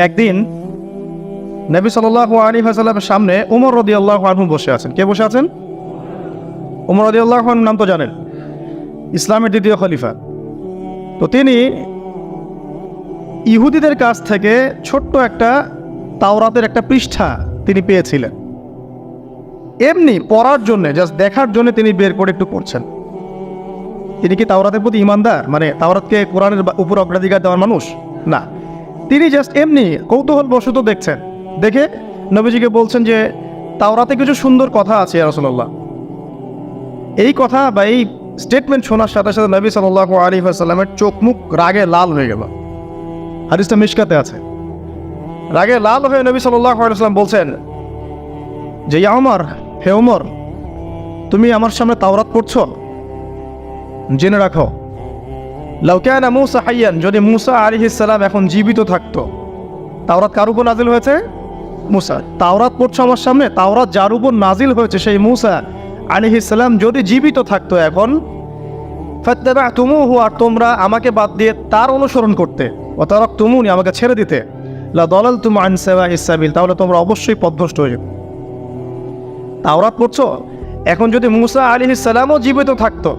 একদিন নবী সাল্লাল্লাহু আলাইহি ওয়াসাল্লামের সামনে উমর রাদিয়াল্লাহু আনহু বসে আছেন। কে বসে আছেন? উমর রাদিয়াল্লাহু আনহুর নাম তো জানেন, ইসলামের দ্বিতীয় খলিফা। তো তিনি ইহুদিদের কাছ থেকে ছোট্ট একটা তাওরাতের একটা পৃষ্ঠা তিনি পেয়েছিলেন, এমনি পড়ার জন্য, জাস্ট দেখার জন্য তিনি বের করে একটু পড়ছেন। তিনি কি তাওরাতের প্রতি ইমানদার, মানে তাওরাতকে কোরআনের উপর অগ্রাধিকার দেওয়ার মানুষ? না, তিনি জাস্ট এমনি কৌতূহল বশত দেখছেন। দেখে নবীজিকে বলছেন যে তাওরাতে কিছু সুন্দর কথা আছে ইয়া রাসূলুল্লাহ। এই কথা বা এই স্টেটমেন্ট শোনার সাথে সাথে নবী সাল্লাল্লাহু আলাইহি ওয়াসাল্লামের চোখ মুখ রাগে লাল হয়ে গেল। হাদিসটা মিশকাতে আছে। রাগে লাল হয়ে নবী সাল্লাল্লাহু আলাইহি ওয়াসাল্লাম বলছেন যে ইয়া ওমর, হে ওমর, তুমি আমার সামনে তাওরাত পড়ছো? জেনে রাখো, লাউ কানা মূসা হাইয়ান, যদি মূসা আলাইহিস সালাম এখন জীবিত থাকতো। তাওরাত কার উপর নাজিল হয়েছে? মূসা। তাওরাত পড়ছো আমার সামনে, তাওরাত যার উপর নাজিল হয়েছে সেই মূসা আলাইহিস সালাম যদি জীবিত থাকতো এখন, ফাত্তাবা'তুমুহু, আর তোমরা আমাকে বাদ দিয়ে তার অনুসরণ করতে, ওয়া তারাকতুমুনি, আমাকে ছেড়ে দিতে, লা দালালতুম আন সাওয়াইস সাবিল, তাহলে তোমরা অবশ্যই পথভ্রষ্ট হয়ে যেতে। তাওরাত পড়ছো, এখন যদি মূসা আলাইহিস সালামও জীবিত থাকতো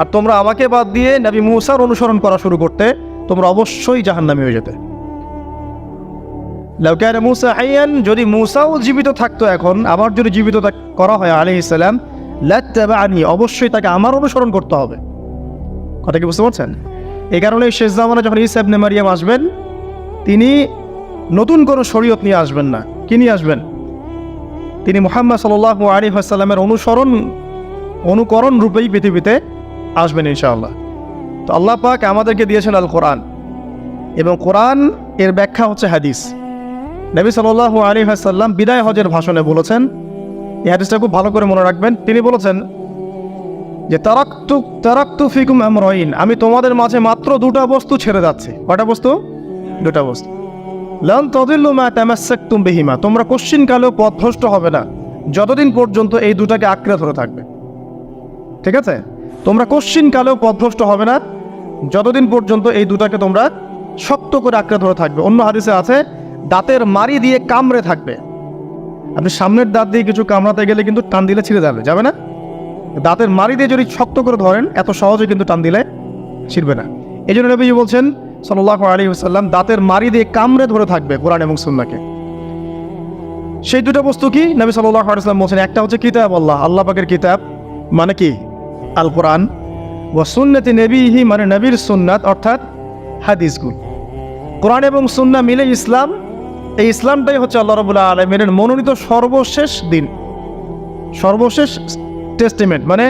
আর তোমরা আমাকে বাদ দিয়ে নবী মূসার অনুসরণ করা শুরু করতে, তোমরা অবশ্যই জাহান্নামী হয়ে যেতে। লাউ কানা মূসা হাইয়ান, যদি মূসাও জীবিত থাকতো এখন, আবার যদি জীবিত করা হয় আলাইহিস সালাম, লাত্তাবা'নি, অবশ্যই তাকে আমার অনুসরণ করতে হবে। কথা কি বুঝতে পারছেন? এই কারণে শেষ জামানে যখন ঈসা ইবনে মারইয়াম আসবেন, তিনি নতুন কোনো শরীয়ত নিয়ে আসবেন না। কি নিয়ে আসবেন? তিনি মুহাম্মদ সাল্লাল্লাহু আলাইহি ওয়াসাল্লামের অনুকরণ রূপেই পৃথিবীতে আসবেন ইনশাআল্লাহ। তো আল্লাহ পাক আমাদেরকে দিয়েছেন আল কোরআন, এবং কোরআন এর ব্যাখ্যা হচ্ছে হাদিস। নবী সাল্লাল্লাহু আলাইহি ওয়াসাল্লাম বিদায় হজের ভাষণে বলেছেন, এই হাদিসটা খুব ভালো করে মনে রাখবেন। তিনি বলেছেন যে তারাকতু ফিকুম আমরাইন, আমি তোমাদের মাঝে মাত্র দুটা বস্তু ছেড়ে যাচ্ছি। কয়টা বস্তু? দুটা বস্তু। লান তাদিল্লু মা তামাসসাকতুম বিহিমা, তোমরা কোশ্চিনকালেও পথভ্রষ্ট হবে না যতদিন পর্যন্ত এই দুটাকে আঁকড়ে ধরে থাকবে। ঠিক আছে? তোমরা কোশ্চিনকালেও পথভ্রষ্ট হবে না যতদিন পর্যন্ত এই দুটাকে তোমরা শক্ত করে আঁকড়ে ধরে থাকবে। অন্য হাদিসে আছে দাঁতের মাড়ি দিয়ে কামড়ে থাকবে। আপনি সামনের দাঁত দিয়ে কিছু কামড়াতে গেলে কিন্তু টান দিলে ছিঁড়ে যাবে না? দাঁতের মাড়ি দিয়ে যদি শক্ত করে ধরেন, এত সহজে কিন্তু টান দিলে ছিঁড়বে না। এই জন্য নবী বলছেন সাল্লাল্লাহু আলাইহি ওয়াসাল্লাম, দাঁতের মাড়ি দিয়ে কামড়ে ধরে থাকবে কোরআন এবং সুন্নাহকে। সেই দুটো বস্তু কি? নবী সাল্লাল্লাহু আলাইহি ওয়াসাল্লাম বলছেন, একটা হচ্ছে কিতাব আল্লাহ, আল্লাহ পাকের কিতাব, মানে কি? আল কোরআন, ওয়া সুন্নতি নবীহি, মানে নবীর সুন্নাত, অর্থাৎ হাদিসগুলো। কোরআন এবং সুন্নাহ মিলে ইসলাম। এই ইসলামটাই হচ্ছে আল্লাহ রাব্বুল আলামিনের মনোনীত সর্বশেষ দিন, সর্বশেষ টেস্টিমেন্ট। মানে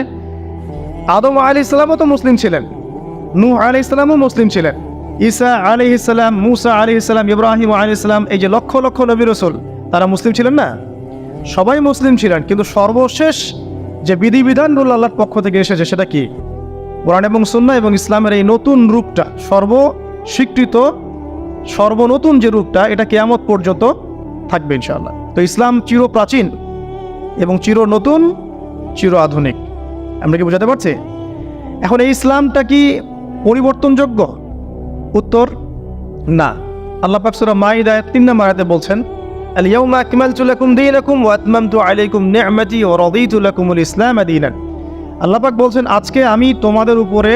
আদম আলাইহিস সালামও তো মুসলিম ছিলেন, নূহ আলাইহিস সালামও মুসলিম ছিলেন, ঈসা আলাইহিস সালাম, মূসা আলাইহিস সালাম, ইব্রাহিম আলাইহিস সালাম, এই যে লক্ষ লক্ষ নবী রাসূল, তারা মুসলিম ছিলেন না? সবাই মুসলিম ছিলেন, কিন্তু সর্বশেষ যে বিধিবিধানগুলো আল্লাহর পক্ষ থেকে এসেছে সেটা কি? কোরআন এবং সুন্নাহ এবং ইসলামের এই নতুন রূপটা, সর্বস্বীকৃত সর্বনতুন যে রূপটা, এটা কিয়ামত পর্যন্ত থাকবে ইনশাআল্লাহ। তো ইসলাম চির প্রাচীন এবং চির নতুন, চির আধুনিক। আমরা কি বোঝাতে পারছি? এখন এই ইসলামটা কি পরিবর্তনযোগ্য? উত্তর না। আল্লাহ পাক সূরা মাইদা 3 নম্বর আয়াতে বলছেন, আল ইয়াউমা আকমালতু লাকুম দীনাকুম ওয়া আতমামতু আলাইকুম নি'মাতি ওয়া রাদিতু লাকুমুল ইসলাম দীনান। আল্লাহ পাক বলছেন, আজকে আমি তোমাদের উপরে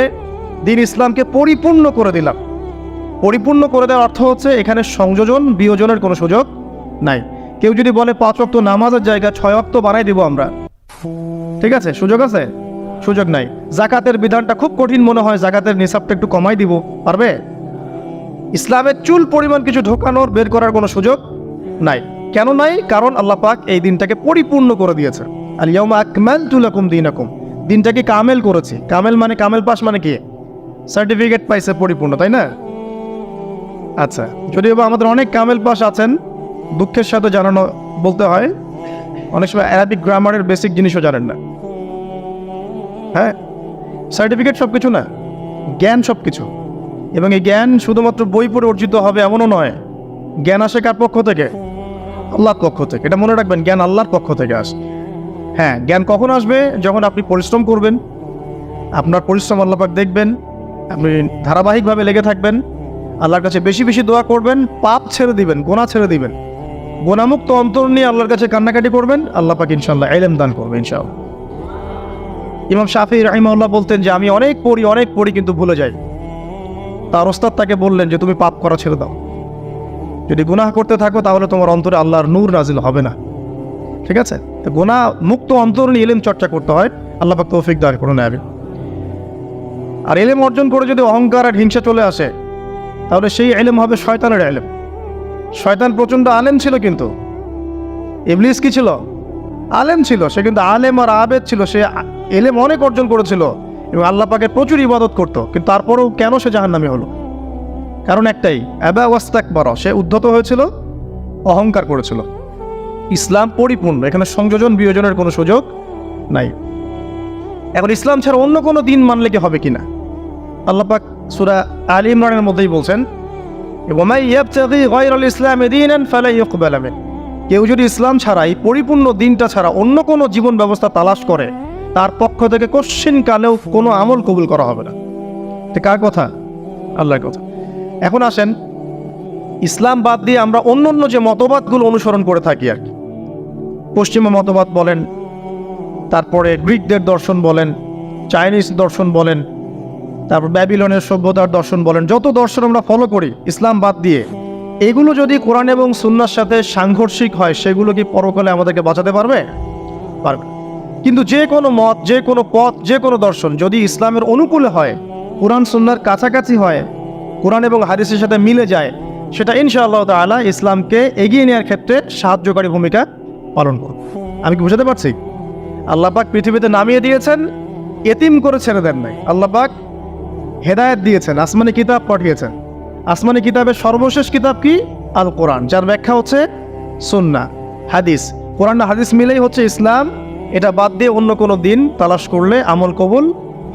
দ্বীন ইসলামকে পরিপূর্ণ করে দিলাম। পরিপূর্ণ করে দেওয়ার অর্থ হচ্ছে এখানে সংযোজন বিয়োজনের কোনো সুযোগ নাই। কেউ যদি বলে 5 ওয়াক্ত নামাজের জায়গায় 6 ওয়াক্ত বানাই দিব আমরা, ঠিক আছে? সুযোগ আছে? সুযোগ নাই। যাকাতের বিধানটা খুব কঠিন মনে হয়, যাকাতের নিসাবটা একটু কমাই দিব, পারবে? ইসলামের চুল পরিমাণ কিছু ঢোকানোর, বের করার কোনো সুযোগ নাই। কেন নাই? কারণ আল্লাহ পাক এই দিনটাকে পরিপূর্ণ করে দিয়েছে। আল ইয়াউমা আকমালতু লাকুম দীনাকুম, দিনটাকে কামেল করেছি। কামেল মানে, কামেল পাস মানে কি? সার্টিফিকেট পাইছে পরিপূর্ণ, তাই না? আচ্ছা, যদিও বা আমাদের অনেক কামেল পাস আছেন, দুঃখের সাথে জানানো বলতে হয়, অনেক সময় অ্যারাবিক গ্রামারের বেসিক জিনিসও জানেন না। হ্যাঁ, সার্টিফিকেট সব কিছু না, জ্ঞান সব কিছু। এবং এই জ্ঞান শুধুমাত্র বই পড়ে অর্জিত হবে এমনও নয়। জ্ঞান আসে কার পক্ষ থেকে? আল্লাহর পক্ষ থেকে। এটা মনে রাখবেন, জ্ঞান আল্লাহর পক্ষ থেকে আসে। হ্যাঁ, জ্ঞান কখন আসবে? যখন আপনি পরিশ্রম করবেন, আপনার পরিশ্রম আল্লাহ পাক দেখবেন, আপনি ধারাবাহিকভাবে লেগে থাকবেন, আল্লাহর কাছে বেশি বেশি দোয়া করবেন, পাপ ছেড়ে দিবেন, গুনাহ ছেড়ে দিবেন, গুনাহমুক্ত অন্তর নিয়ে আল্লাহর কাছে কান্নাকাটি করবেন, আল্লাহ পাক ইনশাআল্লাহ ইলম দান করবে ইনশাআল্লাহ। ইমাম শাফিঈ রাহিমাহুল্লাহ বলতেন যে আমি অনেক পড়ি কিন্তু ভুলে যাই। তার ওস্তাদ তাকে বললেন যে তুমি পাপ করা ছেড়ে দাও, যদি গুনাহ করতে থাকো তাহলে তোমার অন্তরে আল্লাহর নূর নাজিল হবে না। ঠিক আছে, তো গুনাহ মুক্ত অন্তর নিয়ে ইলম চর্চা করতে হয়। আল্লাহ পাক তৌফিক দান করুন। আর ইলম অর্জন করে যদি অহংকার আর হিংসা চলে আসে তাহলে সেই ইলম হবে শয়তানের ইলম। শয়তান প্রচণ্ড আলেম ছিল, কিন্তু ইবলিস কি ছিল? আলেম ছিল। সে কিন্তু আলেম আর আবেদ ছিল, সে ইলম অনেক অর্জন করেছিল এবং আল্লাহ পাকের প্রচুর ইবাদত করত, কিন্তু তারপরেও কেন সে জাহান্নামী হলো? কারণ একটাই, আবা ওয়াস্তাকবার, সে উদ্ধত হয়েছিল, অহংকার করেছিল। ইসলাম পরিপূর্ণ, এখানে সংযোজন বিয়োজনের কোনো সুযোগ নাই। এখন ইসলাম ছাড়া অন্য কোনো দিন মানলে কি হবে কিনা? আল্লাহ পাক সূরা আলী ইমরানের মধ্যেই বলছেন, ওয়ামাই ইয়াবতাগি গায়রাল ইসলামি দীনান ফালা ইউকবাল মিন। কেউ যদি ইসলাম ছাড়া, এই পরিপূর্ণ দিনটা ছাড়া অন্য কোনো জীবন ব্যবস্থা তালাশ করে, তার পক্ষ থেকে কোশ্চিন কালেও কোনো আমল কবুল করা হবে না। এটা কার কথা? আল্লাহর কথা। এখন আসেন, ইসলাম বাদ দিয়ে আমরা অন্য অন্য যে মতবাদগুলো অনুসরণ করে থাকি আর কি, পশ্চিমা মতবাদ বলেন, তারপরে গ্রিকদের দর্শন বলেন, চাইনিজ দর্শন বলেন, তারপর ব্যাবিলনের সভ্যতার দর্শন বলেন, যত দর্শন আমরা ফলো করি ইসলাম বাদ দিয়ে, এগুলো যদি কোরআন এবং সুন্নাহর সাথে সাংঘর্ষিক হয়, সেগুলো কি পরকালে আমাদেরকে বাঁচাতে পারবে? পারবে। কিন্তু যে কোনো মত, যে কোনো পথ, যে কোনো দর্শন যদি ইসলামের অনুকূলে হয়, কোরআন সুন্নাহর কাছাকাছি হয়, কোরআন এবং হাদিসের সাথে মিলে যায়, সেটা ইনশাআল্লাহ তাআলা ইসলামকে এগিয়ে নেওয়ার ক্ষেত্রে সাহায্যকারী ভূমিকা পালন করবে। আমি কি বুঝাতে পারছি? আল্লাহ পাক পৃথিবীতে নামিয়ে দিয়েছেন, এতিম করে ছেড়ে দেন নাই। আল্লাহ পাক হেদায়েত দিয়েছেন, আসমানি কিতাব পাঠিয়েছেন। আসমানি কিতাবের সর্বশেষ কিতাব কি? আল কোরআন, যার ব্যাখ্যা হচ্ছে সুন্নাহ, হাদিস। কোরআন আর হাদিস মিলেই হচ্ছে ইসলাম। এটা বাদ দিয়ে অন্য কোনো দিন তালাশ করলে আমল কবুল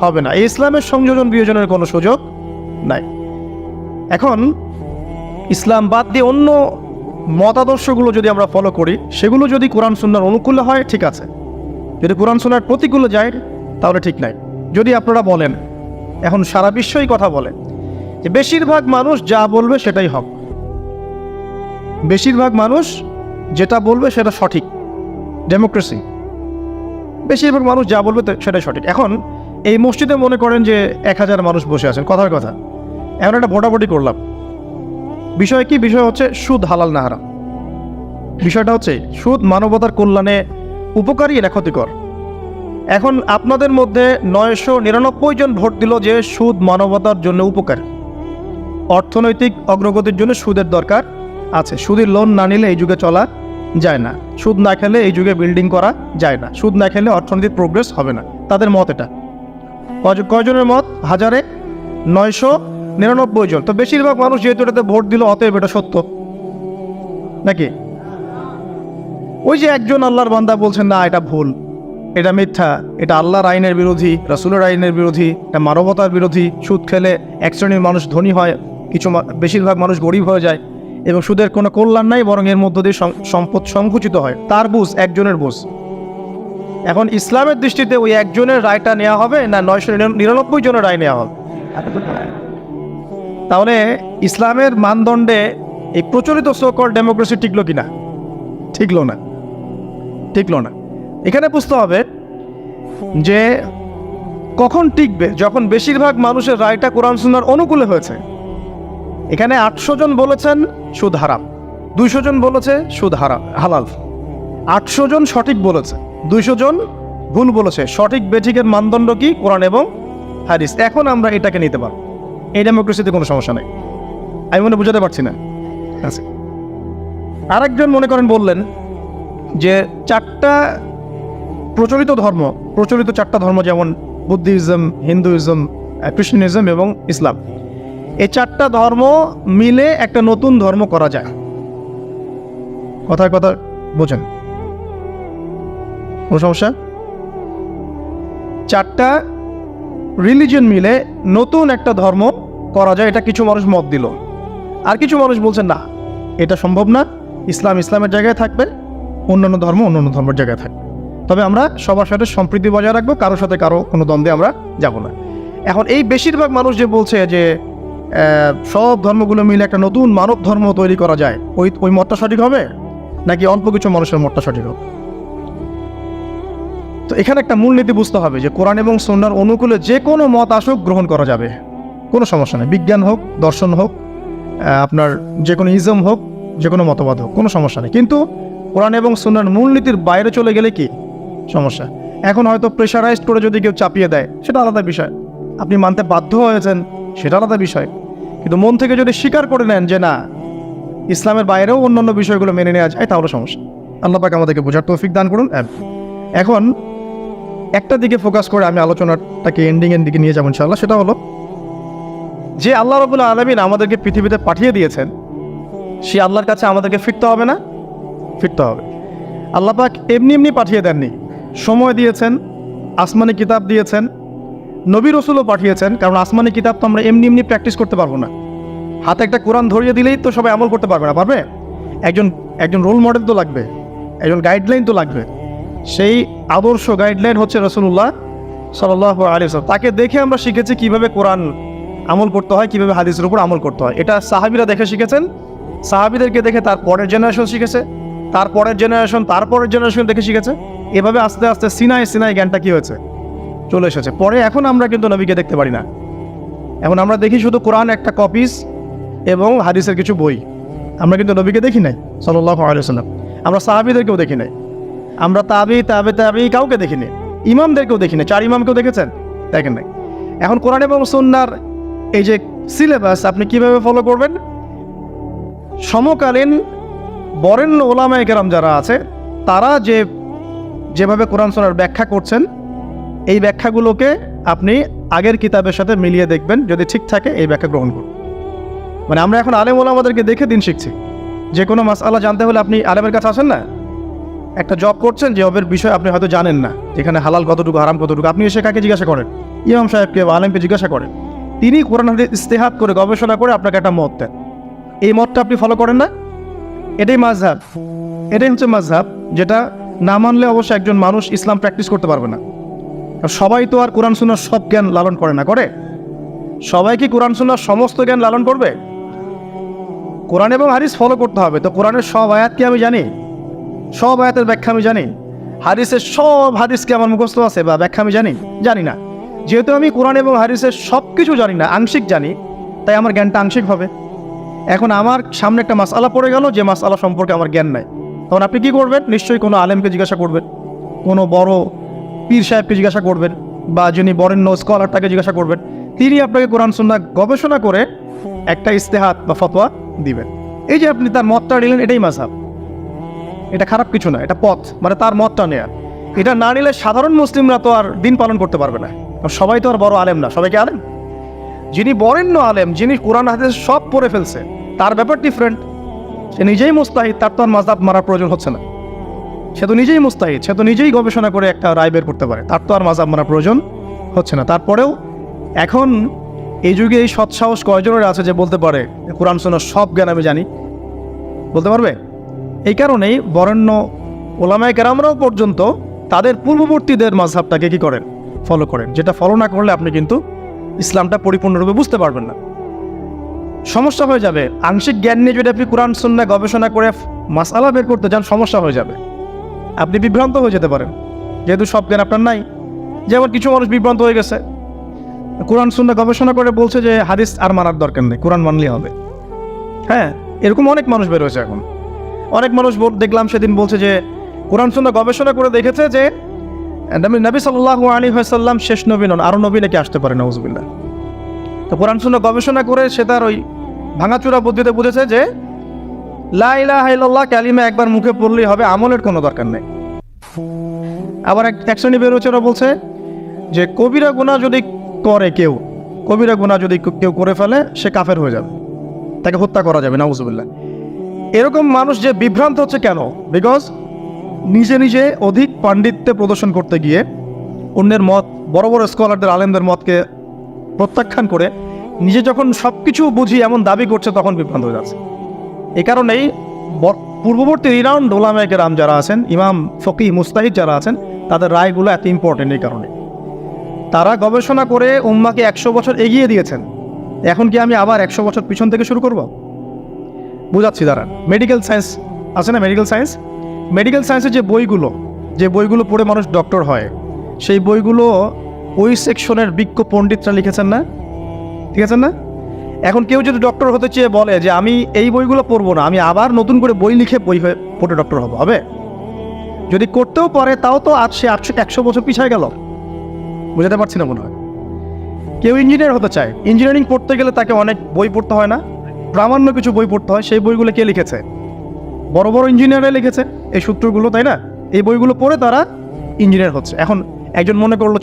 হবে না। এই ইসলামের সংযোজন বিয়োজনের কোনো সুযোগ নাই। এখন ইসলাম বাদ দিয়ে অন্য মতাদর্শগুলো যদি আমরা ফলো করি, সেগুলো যদি কোরআন সুন্নাহর অনুকূলে হয় ঠিক আছে, যদি কোরআন সুন্নাহর প্রতিকূলে যায় তাহলে ঠিক নাই। যদি আপনারা বলেন, এখন সারা বিশ্বই কথা বলে যে বেশিরভাগ মানুষ যা বলবে সেটাই হক, বেশিরভাগ মানুষ যেটা বলবে সেটা সঠিক, ডেমোক্রেসি, বেশিরভাগ মানুষ যা বলবে সেটাই সঠিক। এখন এই মসজিদে মনে করেন যে 1000 মানুষ বসে আছেন, কথার কথা, এখন একটা ভোটাভুটি করলাম, বিষয় কি? বিষয় হচ্ছে সুদ হালাল না হারাম। বিষয়টা হচ্ছে সুদ মানবতার কল্যাণে উপকারী না ক্ষতিকর। এখন আপনাদের মধ্যে 999 জন ভোট দিল যে সুদ মানবতার জন্য উপকারী, অর্থনৈতিক অগ্রগতির জন্য সুদের দরকার আছে, সুদের লোন না নিলে এই যুগে চলা যায় না, সুদ না খেলে এই যুগে বিল্ডিং করা যায় না, সুদ না খেলে অর্থনৈতিক প্রোগ্রেস হবে না। তাদের মত এটা। কয়জনের মত? 1000-এ 999 জন। তো বেশিরভাগ মানুষ যেহেতু এটাতে ভোট দিল, অতএব এটা সত্য নাকি? ওই যে একজন আল্লাহর বান্দা বলছেন না এটা ভুল, এটা মিথ্যা, এটা আল্লাহর আইনের বিরোধী, রাসূলের আইনের বিরোধী, এটা মানবতার বিরোধী, সুদ খেলে এক শ্রেণীর মানুষ ধনী হয়, বেশিরভাগ মানুষ গরিব হয়ে যায় এবং সুদের কোনো কল্যাণ নাই, বরং এর মধ্য দিয়ে সম্পদ সংকুচিত হয়। তার বুঝ, একজনের বুঝ। এখন ইসলামের দৃষ্টিতে ওই একজনের রায়টা নেওয়া হবে না 999 জনের রায় নেওয়া হবে? তাহলে ইসলামের মানদণ্ডে এই প্রচলিত সোকল ডেমোক্রেসি টিকলো কিনা? টিকলো না, টিকলো না। এখানে বুঝতে হবে যে কখন টিকবে, যখন বেশিরভাগ মানুষের রায়টা কোরআন সুন্নাহর অনুকূলে হয়েছে। এখানে 800 জন বলেছেন সুদ হারাম, 200 জন বলেছে সুদ হালাল, 800 জন সঠিক বলেছে, 200 জন ভুল বলেছে। সঠিক বেঠিকের মানদণ্ড কি? কোরআন এবং হাদিস। এখন আমরা এটাকে নিতে পারবো, এই ডেমোক্রেসিতে কোনো সমস্যা নেই। আমি মনে বুঝাতে পারছি না। আচ্ছা, আরেকজন মনে করেন বললেন যে 4টা প্রচলিত ধর্ম, প্রচলিত 4টা ধর্ম যেমন বুদ্ধিজম, হিন্দুইজম, খ্রিস্টানিজম এবং ইসলাম, এই 4টা ধর্ম মিলে একটা নতুন ধর্ম করা যায়। কথার কথা বোঝেন? কোনো সমস্যা? 4টা রিলিজিয়ন মিলে নতুন একটা ধর্ম করা যায়, এটা কিছু মানুষ মত দিল। আর কিছু মানুষ বলছেন না, এটা সম্ভব না, ইসলাম ইসলামের জায়গায় থাকবে, অন্যান্য ধর্ম অন্যান্য ধর্মের জায়গায় থাকবে, তবে আমরা সবার সাথে সম্প্রীতি বজায় রাখবো, কারোর সাথে কারো কোনো দ্বন্দ্বে আমরা যাব না। এখন এই বেশিরভাগ মানুষ যে বলছে যে সব ধর্মগুলো মিলে একটা নতুন মানব ধর্ম তৈরি করা যায়, ওই মতটা সঠিক হবে নাকি অল্প কিছু মানুষের মতটা সঠিক হবে? তো এখানে একটা মূলনীতি বুঝতে হবে যে কোরআন এবং সুন্নাহর অনুকূলে যে কোনো মত আসুক গ্রহণ করা যাবে, কোনো সমস্যা নেই। বিজ্ঞান হোক, দর্শন হোক, আপনার যে কোনো ইজম হোক, যে কোনো মতবাদ হোক, কোনো সমস্যা নেই। কিন্তু কোরআন এবং সুন্নাহর মূলনীতির বাইরে চলে গেলে কি সমস্যা? এখন হয়তো প্রেশারাইজড করে যদি কেউ চাপিয়ে দেয়, সেটা আলাদা বিষয়। আপনি মানতে বাধ্য হয়েছেন, সেটা আলাদা বিষয়। কিন্তু মন থেকে যদি স্বীকার করে নেন যে না, ইসলামের বাইরেও অন্যান্য বিষয়গুলো মেনে নেওয়া যায়, তাহলে সমস্যা। আল্লাহ পাক আমাদেরকে বোঝার তৌফিক দান করুন। এখন একটা দিকে ফোকাস করে আমি আলোচনাটাকে এন্ডিংয়ের দিকে নিয়ে যাবো ইনশাআল্লাহ। সেটা হলো যে আল্লাহ রাব্বুল আলামিন আমাদেরকে পৃথিবীতে পাঠিয়ে দিয়েছেন, সেই আল্লাহর কাছে আমাদেরকে ফিরতে হবে না? ফিরতে হবে। আল্লাহ পাক এমনি এমনি পাঠিয়ে দেননি, সময় দিয়েছেন, আসমানি কিতাব দিয়েছেন, নবী রসুলও পাঠিয়েছেন। কারণ আসমানি কিতাব তো আমরা এমনি এমনি প্র্যাকটিস করতে পারবো না। হাতে একটা কোরআন ধরিয়ে দিলেই তো সবাই আমল করতে পারবে না, পারবে? একজন রোল মডেল তো লাগবে, একজন গাইডলাইন তো লাগবে। সেই আদর্শ গাইডলাইন হচ্ছে রাসূলুল্লাহ সাল্লাল্লাহু আলাইহি ওয়াসাল্লাম। তাকে দেখে আমরা শিখেছি কিভাবে কোরআন আমল করতে হয়, কিভাবে হাদিসের উপর আমল করতে হয়। এটা সাহাবীরা দেখে শিখেছেন, সাহাবীদেরকে দেখে তার পরের জেনারেশন শিখেছে, তার পরের জেনারেশন দেখে শিখেছে। এভাবে আস্তে আস্তে সিনাই জ্ঞানটা কি হয়েছে, চলে এসেছে। পরে এখন আমরা কিন্তু নবীকে দেখতে পারি না, এখন আমরা দেখি শুধু কোরআন একটা কপিস এবং হাদিসের কিছু বই। আমরা কিন্তু নবীকে দেখি নাই সাল্লাল্লাহু আলাইহি ওয়াসাল্লাম, আমরা সাহাবীদেরকেও দেখি নাই, আমরা তাবি কাউকে দেখিনি, ইমামদেরকেও দেখি নাই। 4 ইমামকেও দেখেছেন? দেখেন নাই। এখন কোরআন এবং সুন্নাহর এই যে সিলেবাস আপনি কিভাবে ফলো করবেন? সমকালীন বরেণ্য ওলামায়ে কেরাম যারা আছে, তারা যেভাবে কোরআন সুন্নাহর ব্যাখ্যা করছেন, এই ব্যাখ্যাগুলোকে আপনি আগের কিতাবের সাথে মিলিয়ে দেখবেন। যদি ঠিক থাকে এই ব্যাখ্যা গ্রহণ করুন। মানে আমরা এখন আলেম ওলামাদেরকে দেখে দিন শিখছি। যে কোনো মাসআলা জানতে হলে আপনি আলেমের কাছে আসেন না? একটা জব করছেন, যে জবের বিষয় আপনি হয়তো জানেন না, এখানে হালাল কতটুকু, হারাম কতটুকু, আপনি এসে কাকে জিজ্ঞাসা করেন? ইমাম সাহেবকে বা আলেমকে জিজ্ঞাসা করেন। তিনি কোরআন হাদিস ইস্তেহাদ করে গবেষণা করে আপনাকে একটা মত দেন। এই মতটা আপনি ফলো করেন না? এটাই মাযহাব, এটাই হচ্ছে মাযহাব, যেটা না মানলে অবশ্য একজন মানুষ ইসলাম প্র্যাকটিস করতে পারবে না। সবাই তো আর কোরআন সুন্নাহর সব জ্ঞান লালন করে না, করে? সবাই কি কোরআন সুন্নাহর সমস্ত জ্ঞান লালন করবে? কোরআন এবং হাদিস ফলো করতে হবে। তো কোরআনের সব আয়াত কি আমি জানি? সব আয়াতের ব্যাখ্যা আমি জানি? হাদিসের সব হাদিস কি আমার মুখস্থ আছে বা ব্যাখ্যা আমি জানি না। যেহেতু আমি কোরআন এবং হাদিসের সব কিছু জানি না, আংশিক জানি, তাই আমার জ্ঞানটা আংশিক হবে। এখন আমার সামনে একটা মাসআলা পড়ে গেল, যে মাসআলা সম্পর্কে আমার জ্ঞান নাই, তখন আপনি কি করবেন? নিশ্চয়ই কোনো আলেমকে জিজ্ঞাসা করবেন, কোনো বড় পীর সাহেবকে জিজ্ঞাসা করবেন, বা যিনি বরেণ্য স্কলার তাকে জিজ্ঞাসা করবেন। তিনি আপনাকে কোরআন সুন্নাহ গবেষণা করে একটা ইস্তেহাদ বা ফতোয়া দিবেন। এই যে আপনি তার মতটা নিলেন, এটাই মাযহাব। এটা খারাপ কিছু না, এটা পথ, মানে তার মতটা নেয়া। এটা না নিলে সাধারণ মুসলিমরা তো আর দিন পালন করতে পারবে না। সবাই তো আর বড় আলেম না, সবাইকে আলেম। যিনি বরেণ্য আলেম, যিনি কোরআন হাদিস সব পড়ে ফেলছে, তার ব্যাপার ডিফারেন্ট। সে নিজেই মুস্তাহিদ, তার তো আর মাযহাব মারার প্রয়োজন হচ্ছে না। সে তো নিজেই মুস্তাহিদ, সে তো নিজেই গবেষণা করে একটা রায় বের করতে পারে, তার তো আর মাযহাব মারার প্রয়োজন হচ্ছে না। তারপরেও এখন এই যুগে এই সৎসাহস কয়জনের আছে যে বলতে পারে কোরআন সুন্নাহর সব জ্ঞান আমি জানি? বলতে পারবে? এই কারণেই বরেণ্য ওলামায়ে কেরামরাও পর্যন্ত তাদের পূর্ববর্তীদের মাযহাবটাকে কি করেন? ফলো করেন। যেটা ফলো না করলে আপনি কিন্তু ইসলামটা পরিপূর্ণরূপে বুঝতে পারবেন না, সমস্যা হয়ে যাবে। আংশিক জ্ঞান নিয়ে যদি আপনি কোরআন সুন্নাহ গবেষণা করে মাসআলা বের করতে যান, সমস্যা হয়ে যাবে, আপনি বিভ্রান্ত হয়ে যেতে পারেন, যেহেতু সব জ্ঞান আপনার নাই। যেমন কিছু মানুষ বিভ্রান্ত হয়ে গেছে, কোরআন সুন্নাহ গবেষণা করে বলছে যে হাদিস আর মানার দরকার নেই, কোরআন মানলেই হবে। হ্যাঁ, এরকম অনেক মানুষ বের হয়েছে এখন। অনেক মানুষ দেখলাম সেদিন বলছে যে কোরআন সুন্নাহ গবেষণা করে দেখেছে যে নবী সাল্লাল্লাহু আলাইহি ওয়াসাল্লাম শেষ নবী নন, আরও নবী নাকি আসতে পারে, নাউযুবিল্লাহ। তো কোরআন সুন্নাহ গবেষণা করে সে তার ওই ভাঙাচোরা বুদ্ধিতে বুঝেছে যে লা ইলাহা ইল্লাল্লাহ কালিমা একবার মুখে পড়লেই হবে, আমলের কোনো দরকার নেই। আবার এক শ্রেণী বের হচ্ছে, ওরা বলছে যে কবিরা গুনাহ যদি করে কেউ, কবিরা গুনাহ যদি কেউ করে ফেলে, সে কাফের হয়ে যাবে, তাকে হত্যা করা যাবে, নাউযুবিল্লাহ। এরকম মানুষ যে বিভ্রান্ত হচ্ছে কেন? বিকজ নিজে নিজে অধিক পাণ্ডিত্যে প্রদর্শন করতে গিয়ে অন্যের মত, বড় বড় স্কলারদের আলেমদের মতকে প্রত্যাখ্যান করে নিজে যখন সব কিছু বুঝি এমন দাবি করছে, তখন বিভ্রান্ত হয়ে যাচ্ছে। এই কারণেই পূর্ববর্তী রিনাউন্ড ওলামায়ে কেরাম যারা আছেন, ইমাম, ফকিহ, মুস্তাহিদ যারা আছেন, তাদের রায়গুলো এত ইম্পর্টেন্ট। এই কারণে তারা গবেষণা করে উম্মাহকে 100 বছর এগিয়ে দিয়েছেন। এখন কি আমি আবার 100 বছর পিছন থেকে শুরু করব? বুঝাচ্ছি দাঁড়ান। মেডিকেল সায়েন্স আছে না, মেডিকেল সায়েন্স, মেডিকেল সায়েন্সের যে বইগুলো পড়ে মানুষ ডক্টর হয়, সেই বইগুলো ওই সেকশনের বিজ্ঞ পণ্ডিতরা লিখেছেন না, ঠিক আছে না? এখন কেউ যদি ডক্টর হতে চেয়ে বলে যে আমি এই বইগুলো পড়বো না, আমি আবার নতুন করে বই লিখে পড়ে ডক্টর হবো, হবে? যদি করতেও পারে তাও তো আজ সে 100 বছর পিছায় গেল। বুঝাতে পারছি না মনে হয়। কেউ ইঞ্জিনিয়ার হতে চায়, ইঞ্জিনিয়ারিং পড়তে গেলে তাকে অনেক বই পড়তে হয় না, প্রামাণ্য কিছু বই পড়তে হয়। সেই বইগুলো কে লিখেছে? বড় বড় ইঞ্জিনিয়াররা লিখেছে এই সূত্রগুলো, তাই না? এই বইগুলো পড়ে তারা ইঞ্জিনিয়ার হচ্ছে। এখন একজন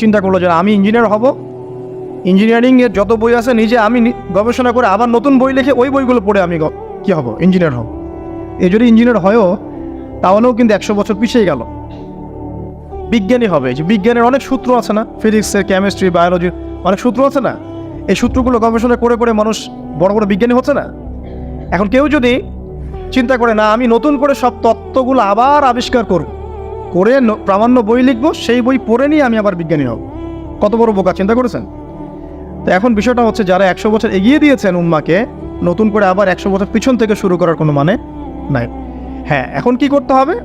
চিন্তা করলো যে আমি ইঞ্জিনিয়ার হব, ইঞ্জিনিয়ারিংয়ের যত বই আছে নিজে আমি গবেষণা করে আবার নতুন বই লিখে ওই বইগুলো পড়ে আমি কি হব? ইঞ্জিনিয়ার হব। এই যদি ইঞ্জিনিয়ার হয়ও তাহলেও কিন্তু 100 বছর পিছিয়ে গেল। বিজ্ঞানী হবে, যে বিজ্ঞানের অনেক সূত্র আছে না, ফিজিক্সের, কেমিস্ট্রি, বায়োলজির অনেক সূত্র আছে না, এই সূত্রগুলো গবেষণা করে করে মানুষ বড় বড় বিজ্ঞানী হচ্ছে না। এখন কেউ যদি চিন্তা করে না আমি নতুন করে সব তত্ত্বগুলো আবার আবিষ্কার করে প্রামাণ্য বই লিখবো, সেই বই পড়ে নিয়ে আমি আবার বিজ্ঞানী হব, কত বড় বোকা, চিন্তা করেছেন? তো এখন বিষয়টা হচ্ছে যারা 100 বছর এগিয়ে দিয়েছেন উম্মাকে, নতুন করে আবার 100 বছর পিছন থেকে শুরু করার কোনো মানে নাই। হ্যাঁ, এখন কি করতে হবে?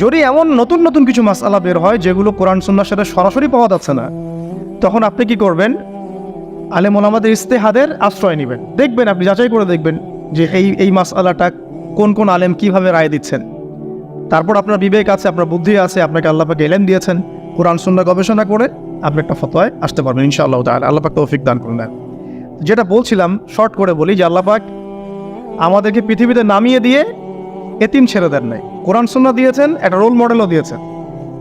যদি এমন নতুন নতুন কিছু মাসআলা বের হয় যেগুলো কোরআন সুন্নাহর সাথে সরাসরি পাওয়া যাচ্ছে না, তখন আপনি কি করবেন? আলেম ওলামাদের ইজতিহাদের আশ্রয় নেবেন। দেখবেন, আপনি যাচাই করে দেখবেন যে এই মাসআলাটা কোন কোন আলেম কিভাবে রায় দিচ্ছেন। তারপর আপনার বিবেক আছে, আপনার বুদ্ধি আছে, আপনাকে আল্লাহ পাক ইলম দিয়েছেন, কোরআন সুন্নাহ গবেষণা করে আপনি একটা ফতোয়ায় আসতে পারবেন ইনশাআল্লাহ তাআলা। আল্লাহ পাক তৌফিক দান করুন। যেটা বলছিলাম, শর্ট করে বলি যে আল্লাহ পাক আমাদেরকে পৃথিবীতে নামিয়ে দিয়ে এতিম ছেড়ে দেন নাই। কোরআন সুন্নাহ দিয়েছেন, একটা রোল মডেলও দিয়েছেন।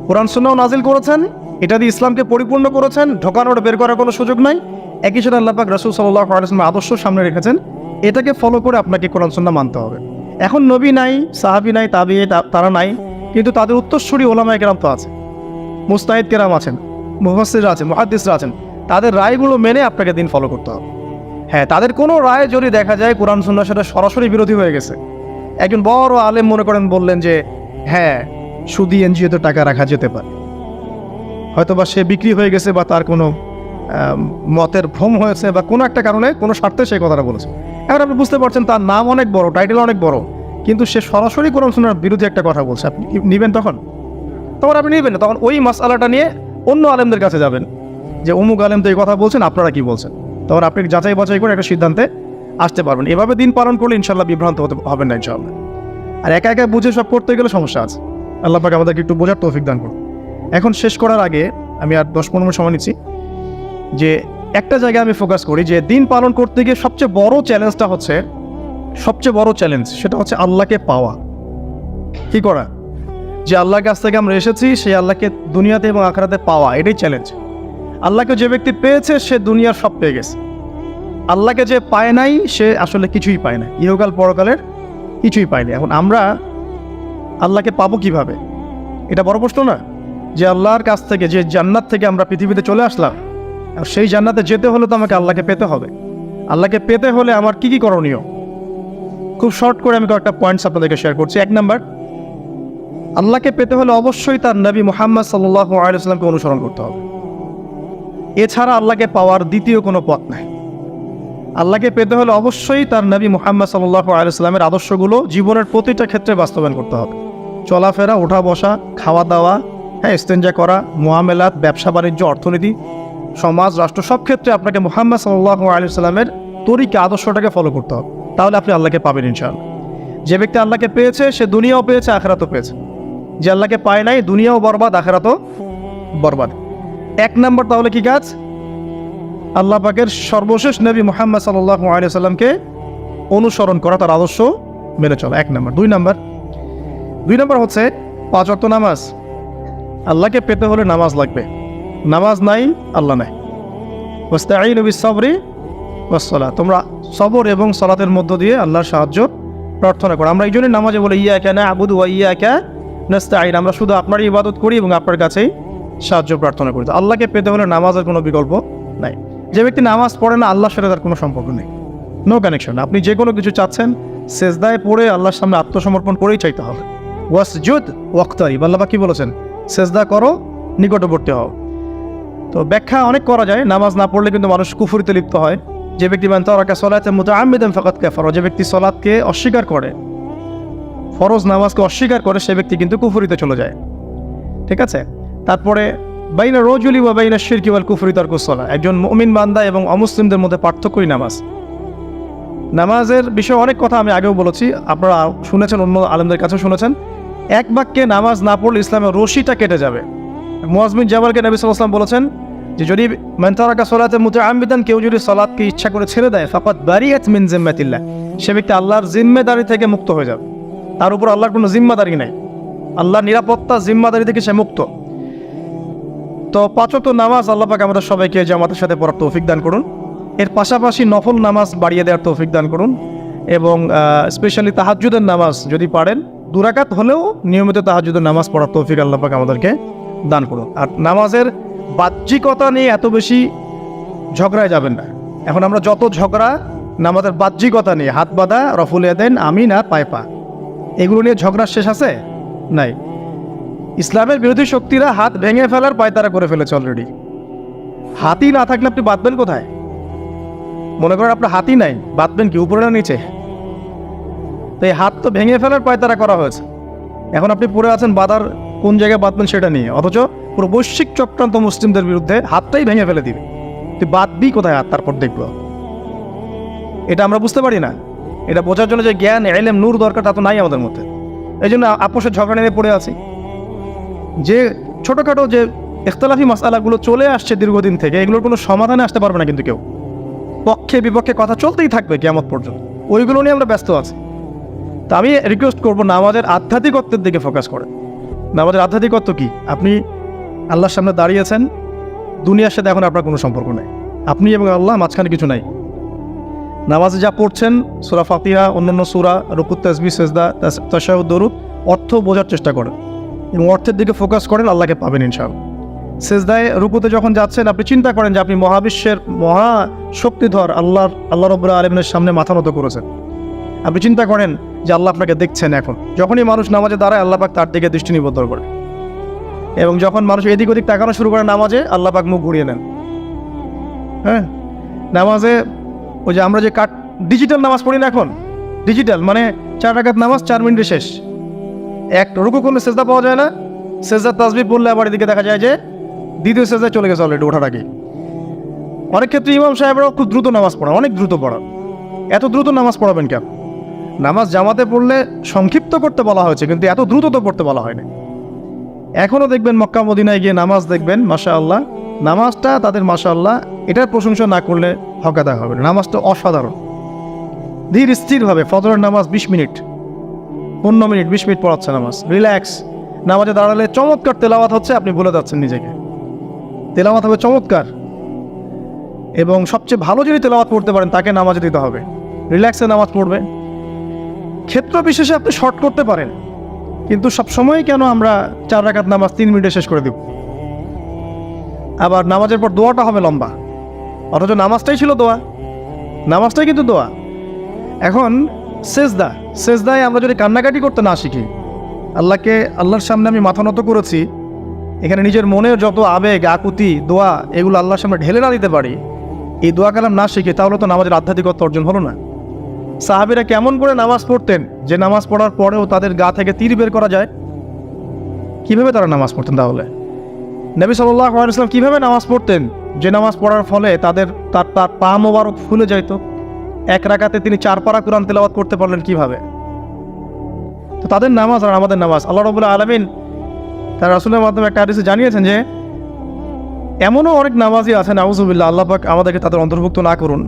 কোরআন সুন্নাহ নাজিল করেছেন, এটা দিয়ে ইসলামকে পরিপূর্ণ করেছেন, ঢোকানোর বের করার কোনো সুযোগ নাই। একই সাথে আল্লাহ পাক রাসূল সাল্লাল্লাহু আলাইহি ওয়াসাল্লামের আদর্শ সামনে রেখেছেন, এটাকে ফলো করে আপনাকে কোরআন সুন্নাহ মানতে হবে। এখন নবী নাই, সাহাবী নাই, তাবিঈ তারা নাই, কিন্তু তাদের উত্তরসূরি ওলামায়ে কেরাম তো আছে, মুজতাহিদ কেরাম আছেন, মুফাসসিররা আছেন, মুহাদ্দিসরা আছেন। তাদের রায়গুলো মেনে আপনাকে দিন ফলো করতে হবে। হ্যাঁ, তাদের কোনো রায় যদি দেখা যায় কোরআন সুন্নাহর সাথে সরাসরি বিরোধী হয়ে গেছে, একজন বড় আলেম মনে করেন বললেন যে হ্যাঁ সুদী এনজিওতে টাকা রাখা যেতে পারে, হয়তোবা সে বিক্রি হয়ে গেছে বা তার কোনো মতের ভ্রম হয়েছে বা কোনো একটা কারণে কোনো স্বার্থে সেই কথাটা বলেছে। এখন আপনি বুঝতে পারছেন তার নাম অনেক বড়, টাইটেল অনেক বড়, কিন্তু সে সরাসরি কোরআন সুন্নাহর বিরুদ্ধে একটা কথা বলছে। আপনি নেবেন? তখন আপনি নেবেন না। তখন ওই মাসআলাটা নিয়ে অন্য আলেমদের কাছে যাবেন যে অমুক আলেম তো এই কথা বলছেন, আপনারা কি বলছেন। তখন আপনি যাচাই বাছাই করে একটা সিদ্ধান্তে আসতে পারবেন। এভাবে দিন পালন করলে ইনশাল্লাহ বিভ্রান্ত হবেন না ইনশাআল্লাহ। আর একা একা বুঝে সব করতে গেলে সমস্যা আছে। আল্লাহ পাক আমাদেরকে একটু বোঝার তৌফিক দান করুন। এখন শেষ করার আগে আমি আর 10-15 মিনিট সময় নিচ্ছি, যে একটা জায়গায় আমি ফোকাস করি যে দিন পালন করতে গিয়ে সবচেয়ে বড় চ্যালেঞ্জ সেটা হচ্ছে আল্লাহকে পাওয়া। কি করা? যে আল্লাহর কাছ থেকে আমরা এসেছি সেই আল্লাহকে দুনিয়াতে এবং আখিরাতে পাওয়া, এটাই চ্যালেঞ্জ। আল্লাহকে যে ব্যক্তি পেয়েছে সে দুনিয়ার সব পেয়ে গেছে। আল্লাহকে যে পায় নাই সে আসলে কিছুই পায় না, ইহকাল পরকালের কিছুই পায়নি। এখন আমরা আল্লাহকে পাবো কিভাবে? এটা বড় প্রশ্ন না? যে আল্লাহর কাছ থেকে, যে জান্নাত থেকে আমরা পৃথিবীতে চলে আসলাম, আর সেই জান্নাতে যেতে হলে তো আমাকে আল্লাহকে পেতে হবে। আল্লাহকে পেতে হলে আমার কি কি করণীয়? খুব শর্ট করে আমি কয়েকটা পয়েন্টস আপনাদেরকে শেয়ার করছি। 1 নাম্বার, আল্লাহকে পেতে হলে অবশ্যই তার নবী মুহাম্মদ সাল্লাল্লাহু আলাইহি ওয়াসাল্লামকে অনুসরণ করতে হবে। এছাড়া আল্লাহকে পাওয়ার দ্বিতীয় কোনো পথ নাই। আল্লাহকে পেতে হলে অবশ্যই তার নবী মুহাম্মদ সাল্লাল্লাহু আলাইহি ওয়াসাল্লামের আদর্শগুলো জীবনের প্রতিটা ক্ষেত্রে বাস্তবায়ন করতে হবে। চলাফেরা, ওঠা বসা, খাওয়া দাওয়া, ইস্তেঞ্জা করা, মুআমালাত, ব্যবসা বাণিজ্য, অর্থনীতি, সমাজ, রাষ্ট্র, সব ক্ষেত্রে আপনাকে মুহাম্মদ সাল্লাল্লাহু আলাইহি ওয়াসাল্লামের তরিকা, আদর্শটাকে ফলো করতে হবে। তাহলে আপনি আল্লাহকে পাবেন ইনশাআল্লাহ। যে ব্যক্তি আল্লাহকে পেয়েছে সে দুনিয়াও পেয়েছে, আখিরাতও পেয়েছে। যে আল্লাহকে পায় নাই, দুনিয়াও বরবাদ, আখিরাতও বরবাদ। 1 নাম্বার তাহলে কি কাজ? আল্লাহ পাকের সর্বশেষ নবী মুহাম্মদ সাল্লাল্লাহু আলাইহি ওয়াসাল্লামকে অনুসরণ করা, তার আদর্শ মেনে চলা, 1 নাম্বার। 2 নাম্বার হচ্ছে 5 ওয়াক্ত নামাজ। আল্লাহকে পেতে হলে নামাজ লাগবে। নামাজ নাই, আল্লাহ নাই। ওয়াস্তাঈনু বিস-সাবরি ওয়াস-সালাত, তোমরা সবর এবং সালাতের মধ্য দিয়ে আল্লাহর সাহায্য প্রার্থনা করো। আমরা এই জন্যই নামাজে বলি ইয়াকা না'বুদু ওয়া ইয়াকা নাস্তাঈন, আমরা শুধু আপনারই ইবাদত করি এবং আপনার কাছেই সাহায্য প্রার্থনা করি। তো আল্লাহকে পেতে হলে নামাজের কোনো বিকল্প নাই। যে ব্যক্তি নামাজ পড়ে না, আল্লাহর সাথে তার কোনো সম্পর্ক নেই, নো কানেকশন। আপনি যে কোনো কিছু চাচ্ছেন সেজদায় পড়ে আল্লাহর সামনে আত্মসমর্পণ করেই চাইতে হবে। ওয়াসজুদ ওয়াক্তারিব, আল্লাহ কি বলেছেন? সেজদা করো, নিকটবর্তী হও। তো ব্যাখ্যা অনেক করা যায়। নামাজ না পড়লে কিন্তু মানুষ কুফরিতে লিপ্ত হয়, যে ব্যক্তি মান তারাকা সালাতান মুতাআম্মিদান ফাকাদ কাফারা, যে ব্যক্তি সালাতকে অস্বীকার করে, ফরজ নামাজকে অস্বীকার করে, সে ব্যক্তি কিন্তু কুফরিতে চলে যায়। ঠিক আছে। তারপরে বাইনা রাজুলি ওয়া বাইনা শিরকি ওয়াল কুফরি তারকুস সালাহ, একজন মুমিন বান্দা এবং অমুসলিমদের মধ্যে পার্থক্যই নামাজ। নামাজের বিষয়ে অনেক কথা আমি আগেও বলেছি, আপনারা শুনেছেন, অন্য আলেমদের কাছেও শুনেছেন। এক বাক্যে নামাজ না পড়লে ইসলামের রশিটা কেটে যাবে। মুআয বিন জাবালকে নবী সাল্লাল্লাহু আলাইহি ওয়াসাল্লাম বলেছেন যে যদি মান তারাকা সালাতান মুতাআম্মিদান, কেউ যদি সালাতকে ইচ্ছা করে ছেড়ে দেয়, ফাকাদ বারিয়াত মিন জিম্মাতিল্লাহ, সে ব্যক্তি আল্লাহর জিম্মেদারি থেকে মুক্ত হয়ে যাবে। তার উপর আল্লাহর কোনো জিম্মাদারি নাই, আল্লাহর নিরাপত্তা জিম্মাদারি থেকে সে মুক্ত। তো 5 ওয়াক্ত নামাজ আল্লাহ পাক আমাদের সবাইকে জামাতের সাথে পড়ার তৌফিক দান করুন। এর পাশাপাশি নফল নামাজ বাড়িয়ে দেওয়ার তৌফিক দান করুন, এবং স্পেশালি তাহাজ্জুদের নামাজ যদি পারেন 2 রাকাত হলেও নিয়মিত তাহাজ্জুদের নামাজ পড়ার তৌফিক আল্লাহ পাক আমাদেরকে দান করুন। আর নামাজের বাহ্যিকতা নিয়ে এত বেশি ঝগড়ায় যাবেন না। এখন আমরা যত ঝগড়া নামাজের বাহ্যিকতা নিয়ে, হাত বাঁধা, রফুল ইয়াদাইন, আমিন আর পায়ে পা, এগুলো নিয়ে ঝগড়া শেষ আছে? নাই। ইসলামের বিরোধী শক্তিরা হাত ভেঙে ফেলার পায়তারা করে ফেলেছে অলরেডি। হাতই না থাকলে আপনি বাঁধবেন কোথায়? মনে করেন আপনার হাতই নাই, বাঁধবেন কি উপরে না নিচে? তো এই হাত তো ভেঙে ফেলার পায়তারা করা হয়েছে। এখন আপনি পড়ে আছেন বাঁধার কোন জায়গায় বাঁধবেন সেটা নিয়ে, অথচ পুরো বৈশ্বিক চক্রান্ত মুসলিমদের বিরুদ্ধে হাতটাই ভেঙে ফেলে দিবে। তুই বাঁধবি কোথায় হাত? তারপর দেখব। এটা আমরা বুঝতে পারি না। এটা বোঝার জন্য যে জ্ঞান, ইলম, নূর দরকার, তা তো নাই আমাদের মধ্যে। এই জন্য আপোষের ঝগড়া নিয়ে পড়ে আছি। যে ছোটোখাটো যে ইখতিলাফি মাসআলাগুলো চলে আসছে দীর্ঘদিন থেকে, এগুলোর কোনো সমাধানে আসতে পারবে না কিন্তু কেউ। পক্ষে বিপক্ষে কথা চলতেই থাকবে কিয়ামত পর্যন্ত, ওইগুলো নিয়ে আমরা ব্যস্ত আছি। তা আমি রিকোয়েস্ট করবো নামাজের আধ্যাত্মিকত্বের দিকে ফোকাস করেন। নামাজের আধ্যাত্মিকত্ব কি? আপনি আল্লাহর সামনে দাঁড়িয়েছেন, দুনিয়ার সাথে এখন আপনার কোনো সম্পর্ক নেই, আপনি এবং আল্লাহ, মাঝখানে কিছু নাই। নামাজে যা পড়ছেন, সূরা ফাতিহা, অন্যান্য সূরা, রুকু, তাসবিহ, সিজদা, তাশাহুদ, দরুদ, অর্থ বোঝার চেষ্টা করেন এবং অর্থের দিকে ফোকাস করেন, আল্লাহকে পাবেন ইনশাআল্লাহ। সিজদায়, রুকুতে যখন যাচ্ছেন, আপনি চিন্তা করেন যে আপনি মহাবিশ্বের মহা শক্তিধর আল্লাহ রাব্বুল আলামিনের সামনে মাথা নত করেছেন। আপনি চিন্তা করেন যে আল্লাহ আপনাকে দেখছেন। এখন যখনই মানুষ নামাজে দাঁড়ায়, আল্লাহ পাক তার দিকে দৃষ্টি নিবদ্ধ করে, এবং যখন মানুষ এদিক ওদিক তাকানো শুরু করে নামাজে, আল্লাহ পাক মুখ ঘুরিয়ে নেন। হ্যাঁ, নামাজে ওই যে আমরা যে ডিজিটাল নামাজ পড়ি না এখন, ডিজিটাল মানে 4 রাকাত নামাজ 4 মিনিটে শেষ। এক রুকু করলে সেজদা পাওয়া যায় না, সেজদার তাসবিহ বললে আবার এদিকে দেখা যায় যে দ্বিতীয় সেজদায় চলে গেছে অলরেডি ওঠার আগে। অনেক ক্ষেত্রে ইমাম সাহেবরাও খুব দ্রুত নামাজ পড়া, অনেক দ্রুত পড়া। এত দ্রুত নামাজ পড়াবেন কেন? নামাজ জামাতে পড়লে সংক্ষিপ্ত করতে বলা হয়েছে, কিন্তু এত দ্রুত তো পড়তে বলা হয়নি। এখনও দেখবেন মক্কা মদিনায় গিয়ে নামাজ দেখবেন, মাশাআল্লাহ, নামাজটা তাদের মাশাআল্লাহ, এটার প্রশংসা না করলে হকাদা হবে। নামাজটা অসাধারণ, ধীর স্থিরভাবে। ফজরের নামাজ 20 মিনিট, 15 মিনিট, 20 মিনিট পড়াচ্ছে নামাজ, রিল্যাক্স। নামাজে দাঁড়ালে চমৎকার তেলাওয়াত হচ্ছে, আপনি বলে যাচ্ছেন নিজেকে, তেলাওয়াত হবে চমৎকার। এবং সবচেয়ে ভালো যদি তেলাওয়াত পড়তে পারেন, তাকে নামাজে দিতে হবে। রিল্যাক্সে নামাজ পড়বে। ক্ষেত্র বিশেষে আপনি শর্ট করতে পারেন, কিন্তু সবসময় কেন আমরা 4 রাকাত নামাজ 3 মিনিটে শেষ করে দেব? আবার নামাজের পর দোয়াটা হবে লম্বা, অথচ নামাজটাই ছিল দোয়া, নামাজটাই কিন্তু দোয়া। এখন সেজদায় আমরা যদি কান্নাকাটি করতে না শিখি, আল্লাহর সামনে আমি মাথা নত করেছি, এখানে নিজের মনের যত আবেগ, আকুতি, দোয়া, এগুলো আল্লাহর সামনে ঢেলে না দিতে পারি, এই দোয়া কালাম না শিখি, তাহলে তো নামাজের আধ্যাত্মিকতা অর্জন হলো না। সাহাবীরা কেমন করে নামাজ পড়তেন, যে নামাজ পড়ার পরেও তাদের গা থেকে তীর বের করা যায়? কিভাবে তারা নামাজ পড়তেন? তাহলে নবী সাল্লাল্লাহু আলাইহি ওয়াসাল্লাম কিভাবে নামাজ পড়তেন, যে নামাজ পড়ার ফলে তার পা মোবারক ফুলে যাইত? 1 রাকাতে তিনি 4 পারা কোরআন তেলাওয়াত করতে পারলেন কিভাবে? তো তাদের নামাজ আর আমাদের নামাজ, আল্লাহ রাব্বুল আলামিন তার রাসূলের মাধ্যমে একটা হাদিসে জানিয়েছেন যে এমনও অনেক নামাজি আছেন, নাউযুবিল্লাহ, আল্লাহ পাক আমাদেরকে তাদের অন্তর্ভুক্ত না করুন,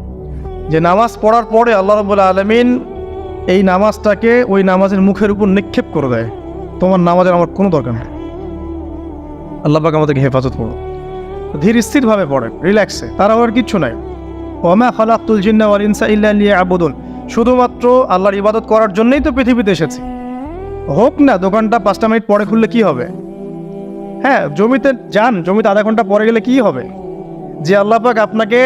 যে নামাজ পড়ার পরে আল্লাহ রাব্বুল আলামিন এই নামাজটাকে ওই নামাজের মুখের উপর নিক্ষেপ করে দেয়, তোমার নামাজের আমার কোনো দরকার নেই। আল্লাহ পাক আমাদেরকে হেফাজত করুন। ধীর স্থিরভাবে পড়েন, রিল্যাক্সে, তারা আর কিচ্ছু নাই। ওয়া মা খালাকতুল জিন্না ওয়াল ইনসা ইল্লা লিয়াবুদুন, শুধুমাত্র আল্লাহর ইবাদত করার জন্যই তো পৃথিবীতে এসেছি। হোক না দোকানটা 5টা মিনিট পরে খুললে কি হবে? হ্যাঁ, জমিতে যান, জমিতে আধা ঘন্টা পরে গেলে কি হবে? যে আল্লাহ পাক আপনাকে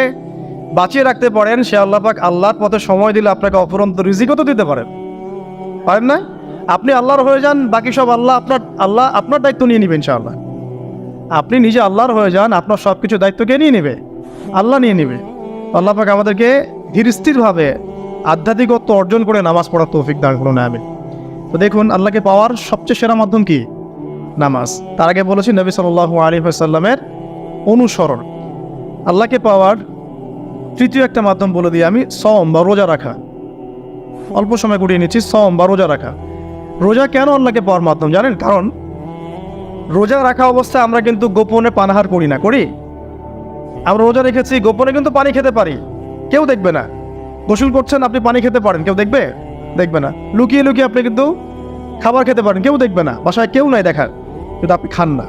বাঁচিয়ে রাখতে পারেন, সে আল্লাহ পাক আল্লাহর পথে সময় দিলে আপনাকে অফুরন্ত রিজিকও তো দিতে পারেন না? আপনি আল্লাহর হয়ে যান, বাকি সব আল্লাহ আপনার দায়িত্ব নিয়ে নেবেন ইনশাআল্লাহ। আপনি নিজে আল্লাহর হয়ে যান, আপনার সব কিছু দায়িত্ব কে নিয়ে নেবে? আল্লাহ নিয়ে নেবে। আল্লাহ পাক আমাদেরকে ধীর স্থিরভাবে আধ্যাত্মিকত্ব অর্জন করে নামাজ পড়ার তৌফিক দান করুন, আমিন। তো দেখুন, আল্লাহকে পাওয়ার সবচেয়ে সেরা মাধ্যম কি? নামাজ। তার আগে বলেছি নবী সাল্লাল্লাহু আলাইহি ওয়াসাল্লামের অনুসরণ। আল্লাহকে পাওয়ার তৃতীয় একটা মাধ্যম বলে দিই আমি, সওম বা রোজা রাখা। অল্প সময় গুটিয়ে নিচ্ছি, সওম বা রোজা রাখা। রোজা কেন আল্লাহকে পাওয়ার মাধ্যম জানেন? কারণ রোজা রাখা অবস্থায় আমরা কিন্তু গোপনে পানাহার করি না, করি? আমরা রোজা রেখেছি, গোপনে কিন্তু পানি খেতে পারি, কেউ দেখবে না। গোসল করছেন, আপনি পানি খেতে পারেন, কেউ দেখবে? দেখবে না। লুকিয়ে লুকিয়ে আপনি কিন্তু খাবার খেতে পারেন, কেউ দেখবে না, বাসায় কেউ নাই দেখার, কিন্তু আপনি খান না।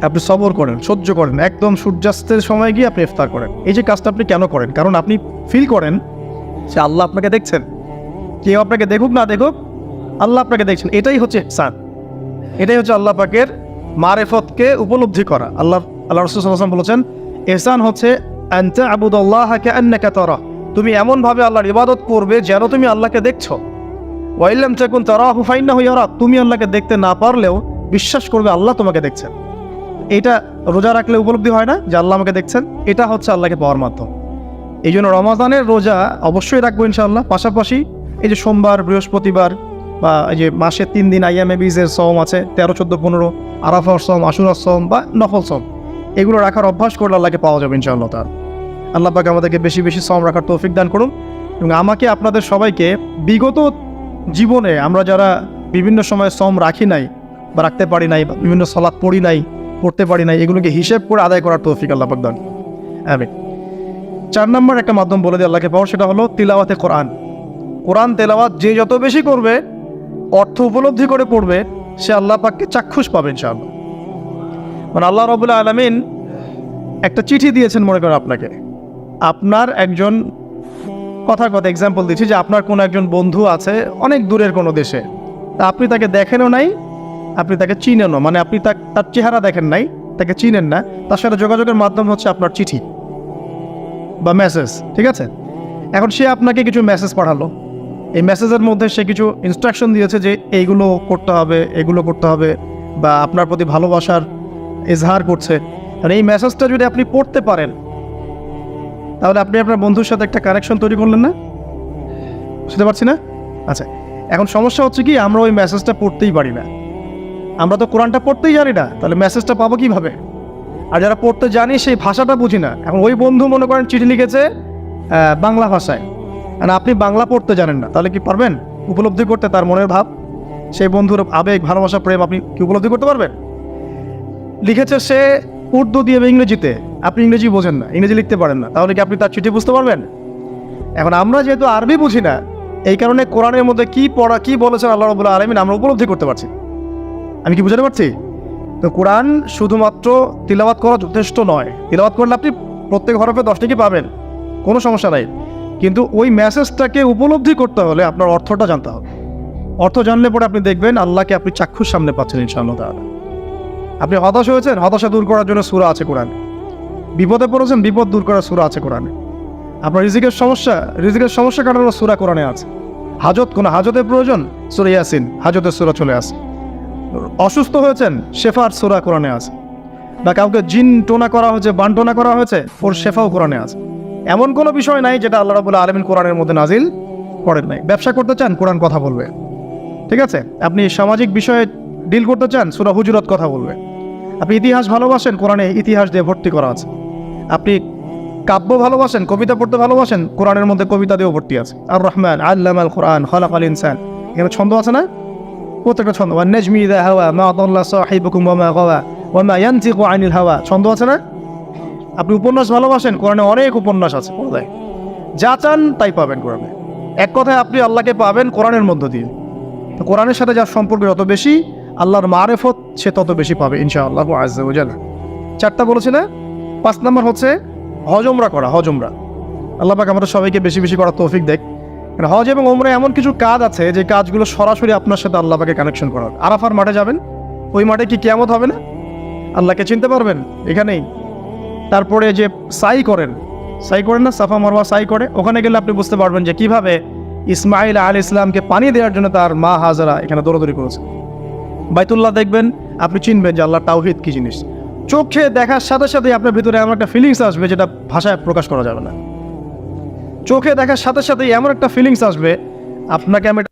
আপনি সবর করেন, সহ্য করেন, একদম সূর্যাস্তের সময় গিয়ে আপনি ইফতার করেন। এই যে কাজটা আপনি কেন করেন? কারণ আপনি ফিল করেন যে আল্লাহ আপনাকে দেখছেন। কেউ আপনাকে দেখুক না দেখুক, আল্লাহ আপনাকে দেখছেন। এটাই হচ্ছে ইহসান, এটাই হচ্ছে আল্লাহ পাকের মারেফতকে উপলব্ধি করা। আল্লাহ রাসূল সাল্লাল্লাহু আলাইহি ওয়াসাল্লাম বলেছেন, ইহসান হচ্ছে আন তা'বুদাল্লাহা কাআন্নাকা তারা, তুমি এমনভাবে আল্লাহর ইবাদত করবে যেন তুমি আল্লাহকে দেখছো। ওয়া ইল্লাম তাকুন তারাহু ফাইন্নাহু ইয়ারাক, তুমি আল্লাহকে দেখতে না পারলেও বিশ্বাস করবে আল্লাহ তোমাকে দেখছেন। এটা রোজা রাখলে উপলব্ধি হয় না যে আল্লাহ আমাকে দেখছেন? এটা হচ্ছে আল্লাহকে পাওয়ার মাধ্যম। এই জন্য রমাদানের রোজা অবশ্যই রাখবো ইনশাআল্লাহ। পাশাপাশি এই যে সোমবার, বৃহস্পতিবার বা এই যে মাসে 3 দিন আইয়ামে বীজের সওম আছে, 13, 14, 15, আরাফার সওম, আশুরার সওম বা নফল সওম, এগুলো রাখার অভ্যাস করলে আল্লাহকে পাওয়া যাবে ইনশাআল্লাহ তাআলা। আল্লাহ পাক আমাদেরকে বেশি বেশি সওম রাখার তৌফিক দান করুন। এবং আমাকে, আপনাদের সবাইকে বিগত জীবনে আমরা যারা বিভিন্ন সময় সওম রাখি নাই বা রাখতে পারি নাই, বা বিভিন্ন সালাত পড়ি নাই, পড়তে পারি নাই, এগুলোকে হিসেব করে আদায় করার তৌফিক আল্লাহ পাক দান। আমিন। 4 নম্বর একটা মাধ্যম বলে দিই আল্লাহকে পাওয়ার, সেটা হলো তিলাওয়াতে কোরআন। কোরআন তেলাওয়াত যে যত বেশি করবে, অর্থ উপলব্ধি করে পড়বে, সে আল্লাহ পাককে চাক্ষুষ পাবে ইনশাআল্লাহ। মানে আল্লাহ রাব্বুল আলামিন একটা চিঠি দিয়েছেন, মনে করেন আপনাকে, আপনার একজন কথা এক্সাম্পল দিচ্ছি, যে আপনার কোনো একজন বন্ধু আছে অনেক দূরের কোনো দেশে, তা আপনি তাকে দেখেনও নাই, আপনি তাকে চিনেনও, মানে আপনি তার চেহারা দেখেন নাই, তাকে চিনেন না, তার সাথে যোগাযোগের মাধ্যম হচ্ছে আপনার চিঠি বা মেসেজ, ঠিক আছে? এখন সে আপনাকে কিছু মেসেজ পাঠালো, এই মেসেজের মধ্যে সে কিছু ইনস্ট্রাকশন দিয়েছে যে এইগুলো করতে হবে, এগুলো করতে হবে, বা আপনার প্রতি ভালোবাসার ইজহার করছে। মানে এই মেসেজটা যদি আপনি পড়তে পারেন, তাহলে আপনি আপনার বন্ধুর সাথে একটা কানেকশন তৈরি করলেন না? বুঝতে পারছি না? আচ্ছা, এখন সমস্যা হচ্ছে কি, আমরা ওই মেসেজটা পড়তেই পারি না। আমরা তো কোরআনটা পড়তেই জানি না, তাহলে মেসেজটা পাবো কীভাবে? আর যারা পড়তে জানি সেই ভাষাটা বুঝি না। এখন ওই বন্ধু মনে করেন চিঠি লিখেছে বাংলা ভাষায়, আর আপনি বাংলা পড়তে জানেন না, তাহলে কি পারবেন উপলব্ধি করতে তার মনের ভাব, সেই বন্ধুর আবেগ, ভালোবাসা, প্রেম আপনি কি উপলব্ধি করতে পারবেন? লিখেছে সে উর্দু দিয়ে বা ইংরেজিতে, আপনি ইংরেজি বোঝেন না, ইংরেজি লিখতে পারেন না, তাহলে কি আপনি তার চিঠি বুঝতে পারবেন? এখন আমরা যেহেতু আরবি বুঝি না, এই কারণে কোরআনের মধ্যে কি পড়া, কি বলেছেন আল্লাহ রাব্বুল আলামিন, আমরা উপলব্ধি করতে পারছি। আমি কি বুঝাতে পারছি? তো কোরআন শুধুমাত্র তিলাওয়াত করা যথেষ্ট নয়। তিলাওয়াত করলে আপনি প্রত্যেক হরফে 10 টাকা পাবেন, কোনো সমস্যা নাই, কিন্তু ওই মেসেজটাকে উপলব্ধি করতে হলে আপনার অর্থটা জানতে হবে। অর্থ জানলে পরে আপনি দেখবেন আল্লাহকে আপনি চাক্ষুর সামনে পাচ্ছেন ইনশাআল্লাহ তাআলা। আপনি হতাশ হয়েছেন, হতাশা দূর করার জন্য সূরা আছে কোরআনে। বিপদে পড়েছেন, বিপদ দূর করার সূরা আছে কোরআনে। আপনার রিজিকের সমস্যা কাটানোর সূরা কোরআনে আছে। কোনো হাজতের প্রয়োজন, সূরা ইয়াসিন, হাজতের সূরা চলে আসে। অসুস্থ হয়েছেন, শেফার সূরা কোরআনে আছে। বা কাউকে জিন টোনা করা হয়েছে, বানটোনা করা হয়েছে, ওর শেফাও কোরআনে আছে। এমন কোনো বিষয় নাই যেটা আল্লাহ রাব্বুল আলামিন কোরআনের মধ্যে নাজিল করেন নাই। ব্যবসা করতে চান, কোরআন কথা বলবে, ঠিক আছে? আপনি সামাজিক বিষয়ে ডিল করতে চান, সূরা হুজুরাত কথা বলবে। আপনি ইতিহাস ভালোবাসেন, কোরআনে ইতিহাস দিয়ে ভর্তি করা আছে। আপনি কাব্য ভালোবাসেন, কবিতা পড়তে ভালোবাসেন, কোরআনের মধ্যে কবিতা দিয়েও ভর্তি আছে। আর রহমান আল্লামাল কোরআন খালাকাল ইনসান, এখানে ছন্দ আছে না? প্রত্যেকটা ছন্দ। ওয়ান নাজমি ইযা হাওয়া মা দাল্লা সাহিবুকুম ওয়া মা গাওয়া ওয়া মা ইয়ানতিকু আনিল হাওয়া, ছন্দ আছে না? আপনি উপন্যাস ভালোবাসেন, কোরআনে অনেক উপন্যাস আছে। যা চান তাই পাবেন কোরআনে। এক কথায় আপনি আল্লাহকে পাবেন কোরআনের মধ্য দিয়ে। তো কোরআনের সাথে যার সম্পর্ক যত বেশি, আল্লাহর মারেফত সে তত বেশি পাবে ইনশাআল্লাহ আযজা ওয়া জাল্লা। 4টা বলেছি না? 5 নম্বর হচ্ছে হজ উমরা করা। হজ উমরা আল্লাহ পাক আমাদের সবাইকে বেশি বেশি করার তৌফিক দেয়। হজ এবং উমরা এমন কিছু কাজ আছে যে কাজগুলো সরাসরি আপনার সাথে আল্লাহ পাকে কানেকশন করার। আরাফার মাঠে যাবেন, ওই মাঠে কি কিয়ামত হবে না? আল্লাহকে চিনতে পারবেন এখানেই। তারপরে যে সাই করেন না, সাফা মারওয়া সাই করে, ওখানে গেলে আপনি বুঝতে পারবেন যে কিভাবে ইসমাইল আলাইহিস সালামকে পানি দেওয়ার জন্য তার মা হাজারা এখানে দৌড়াদৌড়ি করেছে। বাইতুল্লাহ দেখবেন, আপনি চিনবেন যে আল্লাহর তাওহীদ কি জিনিস। চোখে দেখার সাথে সাথে আপনার ভিতরে এমন একটা ফিলিংস আসবে যেটা ভাষায় প্রকাশ করা যাবে না। চোখে দেখার সাথে সাথেই এমন একটা ফিলিংস আসবে, আপনাকে আমি